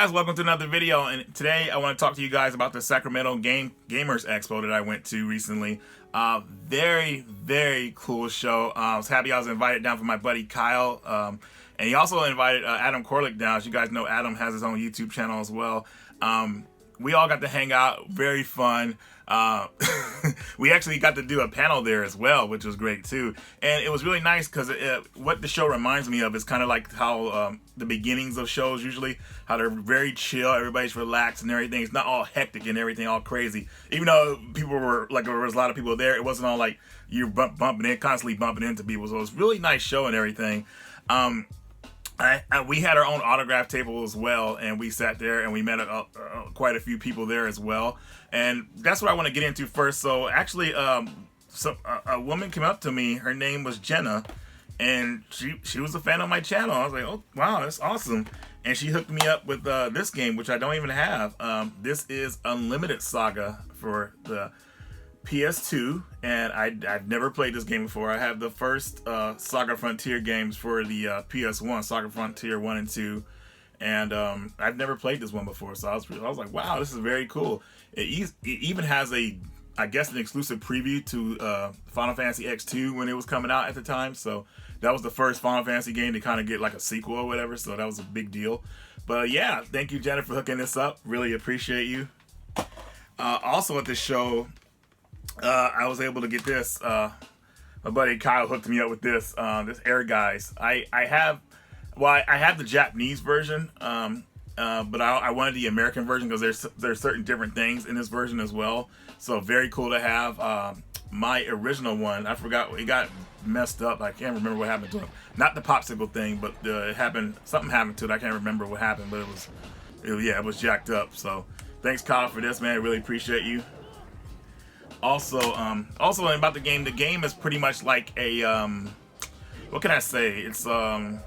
guys, welcome to another video, and today I want to talk to you guys about the Sacramento Gamers Expo that I went to recently. Very cool show. I was happy I was invited down for my buddy Kyle, and he also invited Adam Koralik down. As you guys know, Adam has his own YouTube channel as well. We all got to hang out, very fun. We actually got to do a panel there as well, which was great too. And it was really nice because what the show reminds me of is kind of like how the beginnings of shows usually, how they're very chill, everybody's relaxed and everything. It's not all hectic and everything, all crazy. Even though people were, like, there was a lot of people there, it wasn't all like you're constantly bumping into people. So it was a really nice show and everything. We had our own autograph table as well, and we sat there and we met quite a few people there as well. And that's what I want to get into first. So actually, a woman came up to me. Her name was Jenna, and she was a fan of my channel. I was like, oh wow, that's awesome. And she hooked me up with this game, which I don't even have. This is Unlimited Saga for the PS2, and I've never played this game before. I have the first Saga Frontier games for the PS1, Saga Frontier 1 and 2, and I've never played this one before, so I was like, wow, this is very cool. It even has I guess an exclusive preview to Final Fantasy X2 when it was coming out at the time, so that was the first Final Fantasy game to kind of get like a sequel or whatever, so that was a big deal. But yeah, thank you, Jenna, for hooking this up. Really appreciate you. Also at the show, I was able to get this. My buddy Kyle hooked me up with this Air Guys. I have the Japanese version, but I wanted the American version because there's certain different things in this version as well. So very cool to have. My original one, I forgot, it got messed up. I can't remember what happened to it. Not the popsicle thing, but something happened to it. I can't remember what happened, but it was jacked up. So thanks, Kyle, for this, man. I really appreciate you. Also about the game. The game is pretty much like a what can I say? It's an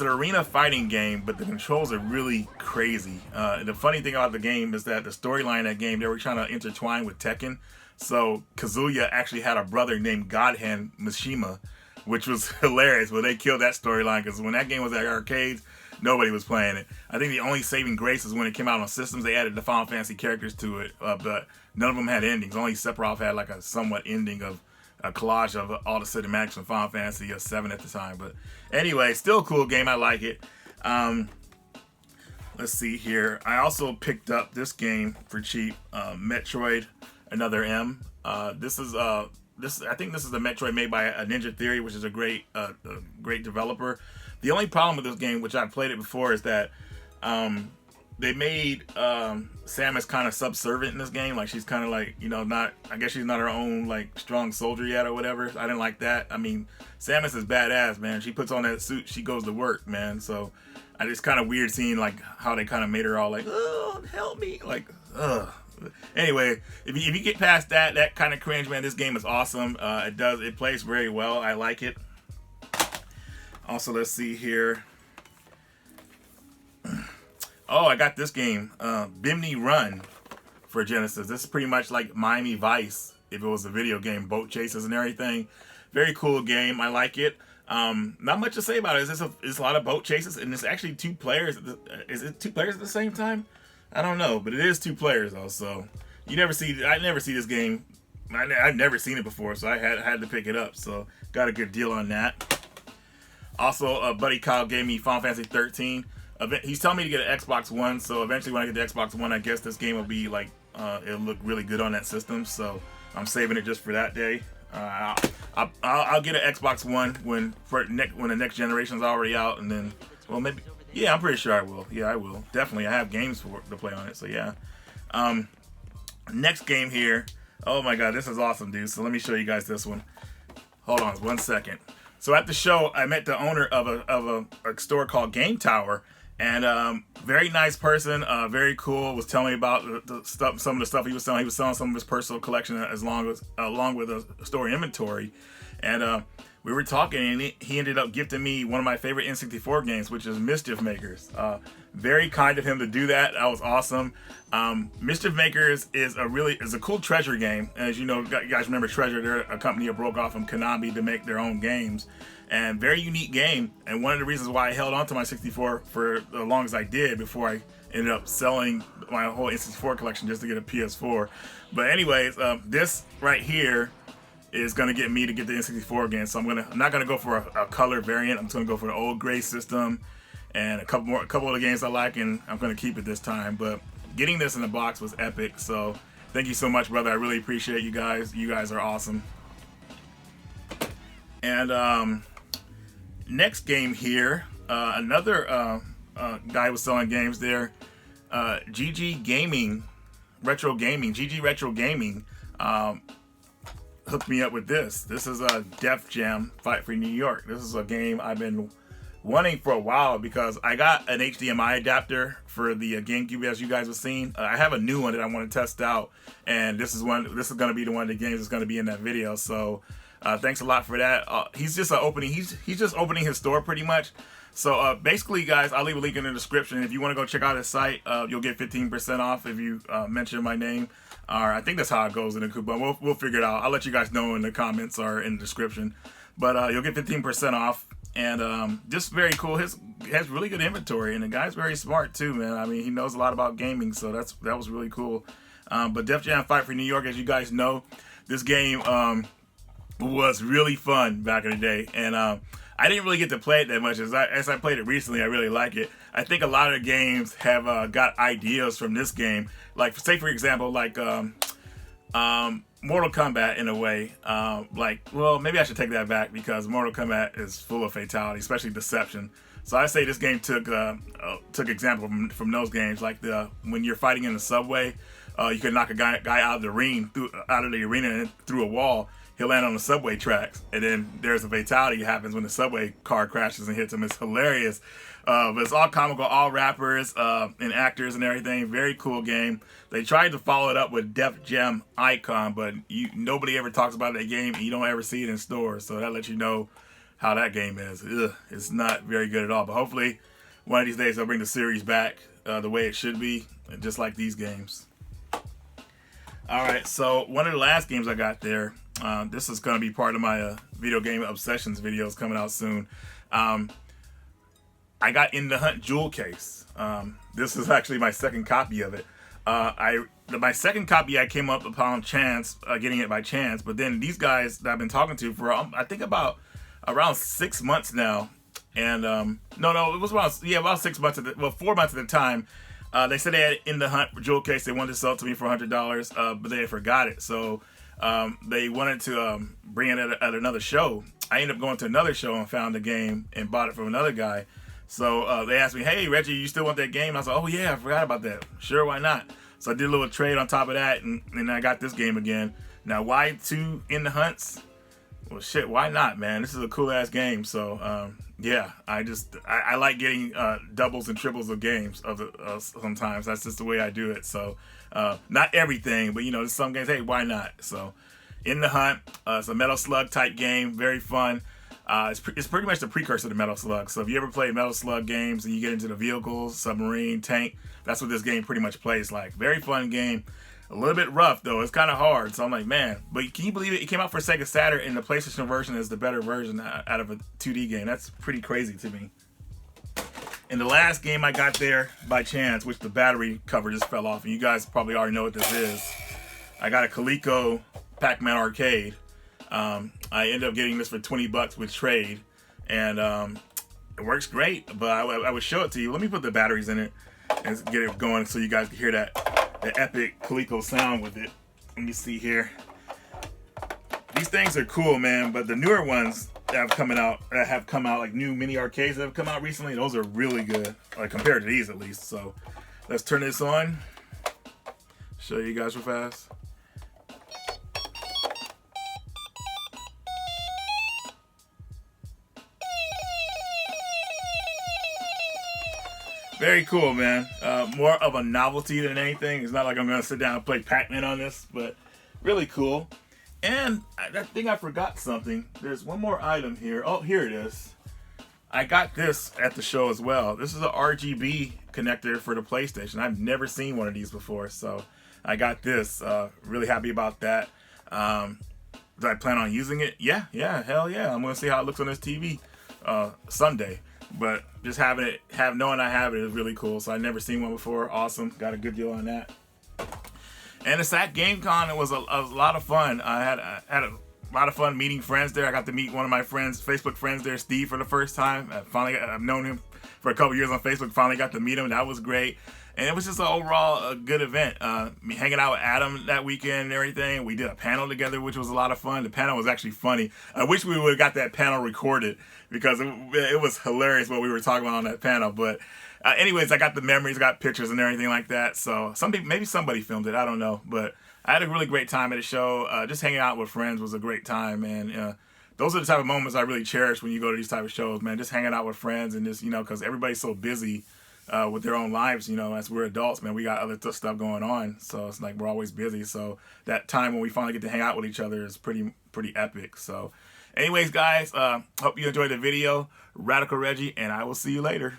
arena fighting game, but the controls are really crazy. The funny thing about the game is that the storyline of that game, they were trying to intertwine with Tekken. So Kazuya actually had a brother named Godhand Mishima, which was hilarious. But they killed that storyline because when that game was at arcades, nobody was playing it. I think the only saving grace is when it came out on systems, they added the Final Fantasy characters to it, but none of them had endings. Only Sephiroth had like a somewhat ending of a collage of all the cinematics from Final Fantasy VII at the time. But anyway, still a cool game. I like it. Let's see here. I also picked up this game for cheap, Metroid, Another M. I think this is the Metroid made by Ninja Theory, which is a great developer. The only problem with this game, which I've played it before, is that they made Samus kind of subservient in this game. Like, she's kind of like, I guess she's not her own like strong soldier yet or whatever. I didn't like that. I mean, Samus is badass, man. She puts on that suit, she goes to work, man. So it's kind of weird seeing like how they kind of made her all like, oh, help me, like, ugh. Anyway, if you get past that kind of cringe, man, this game is awesome. It plays very well. I like it. Also, let's see here. Oh, I got this game, Bimini Run for Genesis. This is pretty much like Miami Vice if it was a video game, boat chases and everything. Very cool game. I like it. Not much to say about it. It's a lot of boat chases, and it's actually two players. Is it two players at the same time? I don't know, but it is two players though. So I never see this game. I've never seen it before, so I had to pick it up. So got a good deal on that. Also, buddy Kyle gave me Final Fantasy 13. He's telling me to get an Xbox One, so eventually when I get the Xbox One, I guess this game will be like, it'll look really good on that system. So I'm saving it just for that day. I'll get an Xbox One when the next generation's already out, and then, well, maybe, yeah, I'm pretty sure I will. Yeah, I will. Definitely. I have games to play on it, so yeah. Next game here. Oh my god, this is awesome, dude. So let me show you guys this one. Hold on 1 second. So at the show, I met the owner of a store called Game Tower, and very nice person, very cool. Was telling me about some of the stuff he was selling. He was selling some of his personal collection along with a store inventory, and we were talking, and he ended up gifting me one of my favorite N64 games, which is Mischief Makers. Very kind of him to do that. That was awesome. Mischief Makers is a cool Treasure game. As you know, you guys remember Treasure? They're a company that broke off from Konami to make their own games, and very unique game. And one of the reasons why I held on to my 64 for as long as I did before I ended up selling my whole N64 collection just to get a PS4. But anyways, this right here is gonna get me to get the N64 again. So I'm not gonna go for a color variant. I'm just gonna go for the old gray system and a couple of the games I like, and I'm gonna keep it this time. But getting this in the box was epic. So thank you so much, brother. I really appreciate you guys. You guys are awesome. And next game here, another guy was selling games there. GG Gaming, Retro Gaming, GG Retro Gaming. Hooked me up with this. This is a Def Jam Fight for New York. This is a game I've been wanting for a while because I got an HDMI adapter for the GameCube, as you guys have seen. I have a new one that I want to test out, and this is going to be the one of the games that's going to be in that video. So thanks a lot for that. He's just opening. He's just opening his store pretty much. So basically, guys, I'll leave a link in the description. If you want to go check out his site, you'll get 15% off if you mention my name. Or I think that's how it goes in the coupon. We'll figure it out. I'll let you guys know in the comments or in the description. But you'll get 15% off, and just very cool. He has really good inventory, and the guy's very smart too, man. I mean, he knows a lot about gaming, so that was really cool. But Def Jam Fight for New York, as you guys know, this game was really fun back in the day, and I didn't really get to play it that much. As I played it recently, I really like it. I think a lot of the games have got ideas from this game. Like, say for example, like Mortal Kombat in a way. Well, maybe I should take that back because Mortal Kombat is full of fatality, especially deception. So I say this game took example from those games. Like when you're fighting in the subway, you can knock a guy out of the arena and through a wall. He'll land on the subway tracks, and then there's a fatality happens when the subway car crashes and hits him. It's hilarious. But it's all comical, all rappers and actors and everything. Very cool game. They tried to follow it up with Def Jam Icon, but nobody ever talks about that game, and you don't ever see it in stores. So that lets you know how that game is. It's not very good at all. But hopefully, one of these days, they'll bring the series back the way it should be, just like these games. All right, so one of the last games I got there, this is going to be part of my video game obsessions videos coming out soon. I got In the Hunt jewel case. This is actually my second copy of it. My second copy I came up upon getting it by chance, but then these guys that I've been talking to for I think about around 6 months now, and no, it was about 6 months 4 months at the time. They said they had In the Hunt jewel case. They wanted to sell it to me for $100, but they forgot it. So they wanted to bring it at another show. I ended up going to another show and found the game and bought it from another guy. So they asked me, "Hey, Reggie, you still want that game?" I was like, "Oh yeah, I forgot about that. Sure, why not?" So I did a little trade on top of that, and I got this game again. Now, why 2 In the Hunts? Well, shit, why not, man? This is a cool ass game. So yeah, I like getting doubles and triples of games sometimes. That's just the way I do it. So not everything, but there's some games, hey, why not? So In the Hunt, it's a Metal Slug type game, very fun. It's pretty much the precursor to Metal Slug. So if you ever play Metal Slug games and you get into the vehicles, submarine, tank, that's what this game pretty much plays like. Very fun game. A little bit rough though. It's kind of hard. So I'm like, man. But can you believe it? It came out for Sega Saturn, and the PlayStation version is the better version out of a 2D game. That's pretty crazy to me. And the last game I got there by chance, which the battery cover just fell off, and you guys probably already know what this is. I got a Coleco Pac-Man Arcade. I ended up getting this for $20 with trade, and it works great. But I would show it to you. Let me put the batteries in it and get it going so you guys can hear the epic Coleco sound with it. Let me see here. These things are cool, man. But the newer ones that have come out, like new mini arcades that have come out recently, those are really good, like compared to these at least. So let's turn this on. Show you guys real fast. Very cool, man. More of a novelty than anything. It's not like I'm going to sit down and play Pac-Man on this, but really cool. And I think I forgot something. There's one more item here. Oh, here it is. I got this at the show as well. This is a RGB connector for the PlayStation. I've never seen one of these before, so I got this. Really happy about that. Do I plan on using it? Yeah, hell yeah. I'm gonna see how it looks on this TV Sunday. But just knowing I have it is really cool. So I've never seen one before. Awesome. Got a good deal on that. And the Sac GameCon, it was a lot of fun. I had a lot of fun meeting friends there. I got to meet one of my friends, Facebook friends there, Steve, for the first time. I've known him for a couple years on Facebook. Finally got to meet him. That was great. And it was just overall a good event. Me hanging out with Adam that weekend and everything. We did a panel together, which was a lot of fun. The panel was actually funny. I wish we would have got that panel recorded because it was hilarious what we were talking about on that panel. But anyways, I got the memories, got pictures and everything like that. So maybe somebody filmed it. I don't know. But I had a really great time at the show. Just hanging out with friends was a great time, man. Those are the type of moments I really cherish when you go to these type of shows, man. Just hanging out with friends and just, because everybody's so busy with their own lives, as we're adults, man, we got other stuff going on. So it's like we're always busy. So that time when we finally get to hang out with each other is pretty epic. So anyways, guys, hope you enjoyed the video. Radical Reggie, and I will see you later.